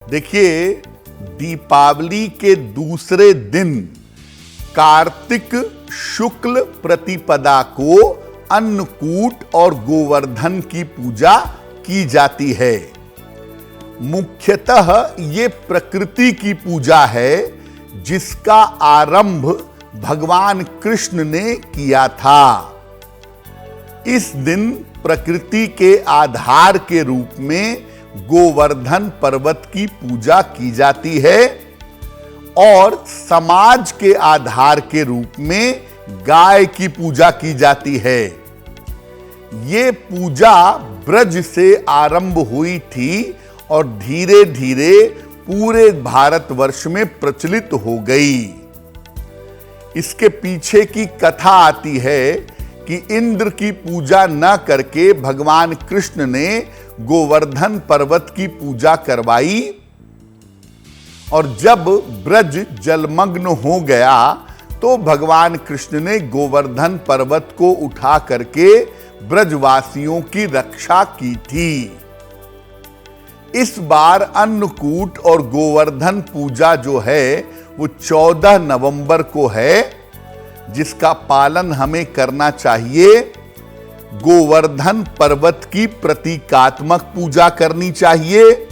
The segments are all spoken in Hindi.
देखिए, दीपावली के दूसरे दिन कार्तिक शुक्ल प्रतिपदा को अन्नकूट और गोवर्धन की पूजा की जाती है। मुख्यतः ये प्रकृति की पूजा है जिसका आरंभ भगवान कृष्ण ने किया था। इस दिन प्रकृति के आधार के रूप में गोवर्धन पर्वत की पूजा की जाती है और समाज के आधार के रूप में गाय की पूजा की जाती है। ये पूजा ब्रज से आरंभ हुई थी और धीरे धीरे पूरे भारतवर्ष में प्रचलित हो गई। इसके पीछे की कथा आती है कि इंद्र की पूजा न करके भगवान कृष्ण ने गोवर्धन पर्वत की पूजा करवाई और जब ब्रज जलमग्न हो गया तो भगवान कृष्ण ने गोवर्धन पर्वत को उठा करके ब्रजवासियों की रक्षा की थी। इस बार अन्नकूट और गोवर्धन पूजा जो है वो 14 नवंबर को है, जिसका पालन हमें करना चाहिए। गोवर्धन पर्वत की प्रतीकात्मक पूजा करनी चाहिए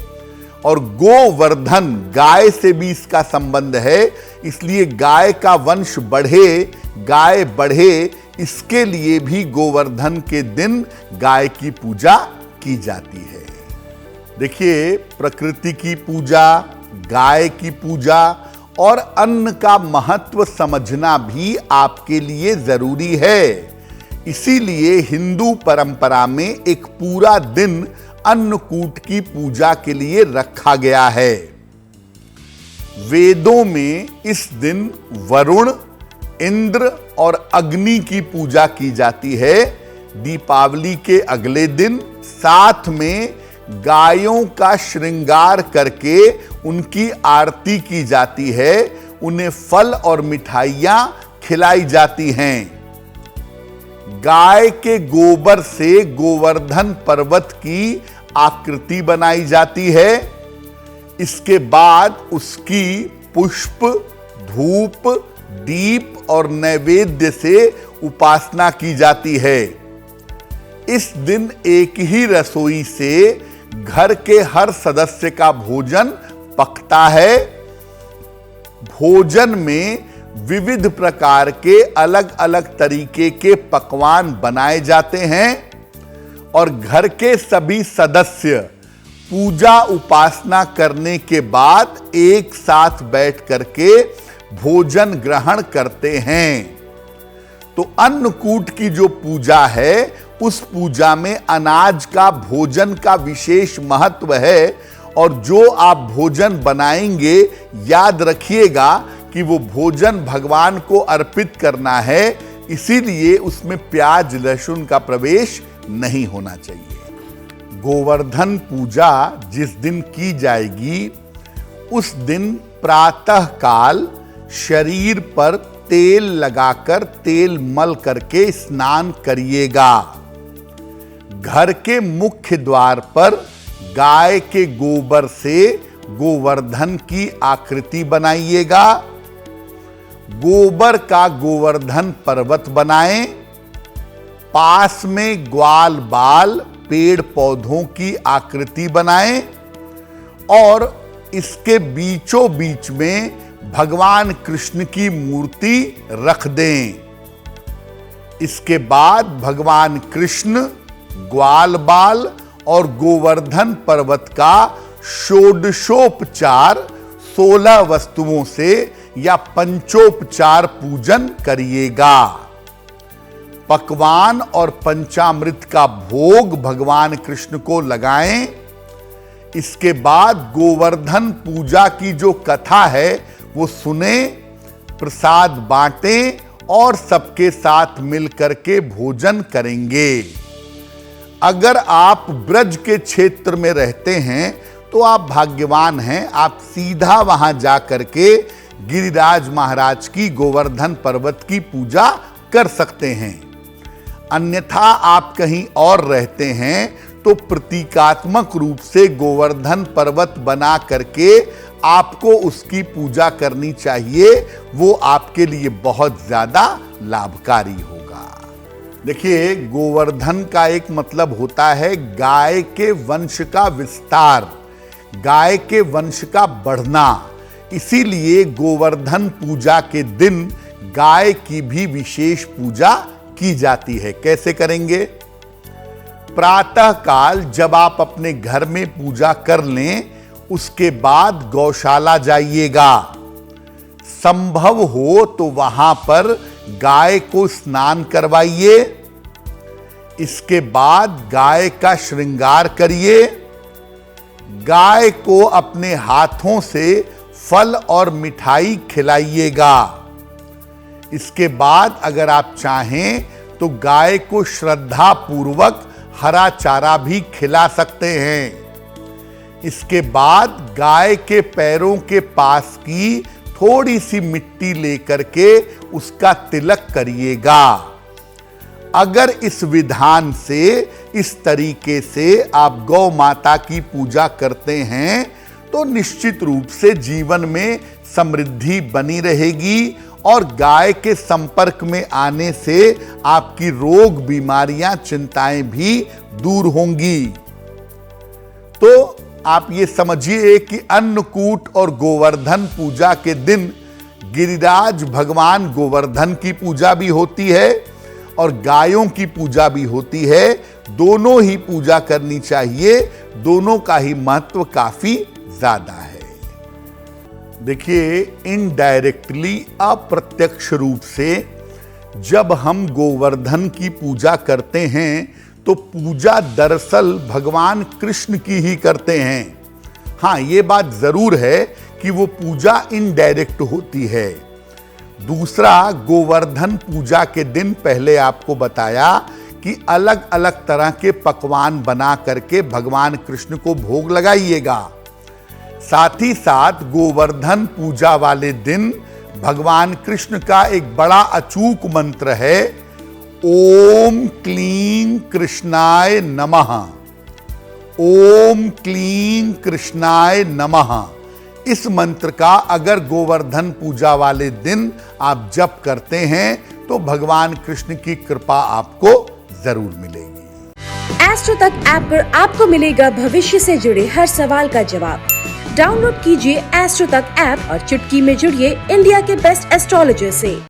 और गोवर्धन गाय से भी इसका संबंध है, इसलिए गाय का वंश बढ़े, गाय बढ़े, इसके लिए भी गोवर्धन के दिन गाय की पूजा की जाती है। देखिए, प्रकृति की पूजा, गाय की पूजा और अन्न का महत्व समझना भी आपके लिए जरूरी है। इसीलिए हिंदू परंपरा में एक पूरा दिन अन्नकूट की पूजा के लिए रखा गया है। वेदों में इस दिन वरुण, इंद्र और अग्नि की पूजा की जाती है। दीपावली के अगले दिन साथ में गायों का श्रृंगार करके उनकी आरती की जाती है, उन्हें फल और मिठाइयां खिलाई जाती हैं। गाय के गोबर से गोवर्धन पर्वत की आकृति बनाई जाती है। इसके बाद उसकी पुष्प, धूप, दीप और नैवेद्य से उपासना की जाती है। इस दिन एक ही रसोई से घर के हर सदस्य का भोजन पकता है। भोजन में विविध प्रकार के अलग अलग तरीके के पकवान बनाए जाते हैं और घर के सभी सदस्य पूजा उपासना करने के बाद एक साथ बैठ करके भोजन ग्रहण करते हैं। तो अन्नकूट की जो पूजा है उस पूजा में अनाज का भोजन का विशेष महत्व है और जो आप भोजन बनाएंगे याद रखिएगा कि वो भोजन भगवान को अर्पित करना है, इसीलिए उसमें प्याज लहसुन का प्रवेश नहीं होना चाहिए। गोवर्धन पूजा जिस दिन की जाएगी उस दिन प्रातः काल शरीर पर तेल लगाकर तेल मल करके स्नान करिएगा। घर के मुख्य द्वार पर गाय के गोबर से गोवर्धन की आकृति बनाइएगा। गोबर का गोवर्धन पर्वत बनाएं। पास में ग्वाल बाल पेड़ पौधों की आकृति बनाएं और इसके बीचों बीच में भगवान कृष्ण की मूर्ति रख दें। इसके बाद भगवान कृष्ण, ग्वाल बाल और गोवर्धन पर्वत का षोडशोपचार 16 वस्तुओं से या पंचोपचार पूजन करिएगा। पकवान और पंचामृत का भोग भगवान कृष्ण को लगाएं। इसके बाद गोवर्धन पूजा की जो कथा है वो सुने, प्रसाद बांटें और सबके साथ मिलकर के भोजन करेंगे। अगर आप ब्रज के क्षेत्र में रहते हैं तो आप भाग्यवान हैं, आप सीधा वहां जाकर के गिरिराज महाराज की गोवर्धन पर्वत की पूजा कर सकते हैं। अन्यथा आप कहीं और रहते हैं तो प्रतीकात्मक रूप से गोवर्धन पर्वत बना करके आपको उसकी पूजा करनी चाहिए। वो आपके लिए बहुत ज्यादा लाभकारी होगा। देखिए, गोवर्धन का एक मतलब होता है गाय के वंश का विस्तार, गाय के वंश का बढ़ना। इसीलिए गोवर्धन पूजा के दिन गाय की भी विशेष पूजा की जाती है। कैसे करेंगे? प्रातः काल जब आप अपने घर में पूजा कर लें, उसके बाद गौशाला जाइएगा। संभव हो तो वहां पर गाय को स्नान करवाइए। इसके बाद गाय का श्रृंगार करिए। गाय को अपने हाथों से फल और मिठाई खिलाइएगा। इसके बाद अगर आप चाहें तो गाय को श्रद्धा पूर्वक हरा चारा भी खिला सकते हैं। इसके बाद गाय के पैरों के पास की थोड़ी सी मिट्टी लेकर के उसका तिलक करिएगा। अगर इस विधान से, इस तरीके से आप गौ माता की पूजा करते हैं तो निश्चित रूप से जीवन में समृद्धि बनी रहेगी और गाय के संपर्क में आने से आपकी रोग, बीमारियां, चिंताएं भी दूर होंगी। तो आप ये समझिए कि अन्नकूट और गोवर्धन पूजा के दिन गिरिराज भगवान गोवर्धन की पूजा भी होती है और गायों की पूजा भी होती है। दोनों ही पूजा करनी चाहिए, दोनों का ही महत्व काफी ज्यादा है। देखिए, इनडायरेक्टली, अप्रत्यक्ष रूप से जब हम गोवर्धन की पूजा करते हैं तो पूजा दरअसल भगवान कृष्ण की ही करते हैं। हां, ये बात जरूर है कि वो पूजा इनडायरेक्ट होती है। दूसरा, गोवर्धन पूजा के दिन पहले आपको बताया कि अलग अलग तरह के पकवान बना करके भगवान कृष्ण को भोग लगाइएगा। साथ ही साथ गोवर्धन पूजा वाले दिन भगवान कृष्ण का एक बड़ा अचूक मंत्र है, ओम क्लीं कृष्णाय नमः। ओम क्लीं कृष्णाय नमः। इस मंत्र का अगर गोवर्धन पूजा वाले दिन आप जप करते हैं तो भगवान कृष्ण की कृपा आपको जरूर मिलेगी। एस्ट्रो तक ऐप पर आपको मिलेगा भविष्य से जुड़े हर सवाल का जवाब। डाउनलोड कीजिए एस्ट्रो तक ऐप और चुटकी में जुड़िए इंडिया के बेस्ट एस्ट्रोलॉजर से।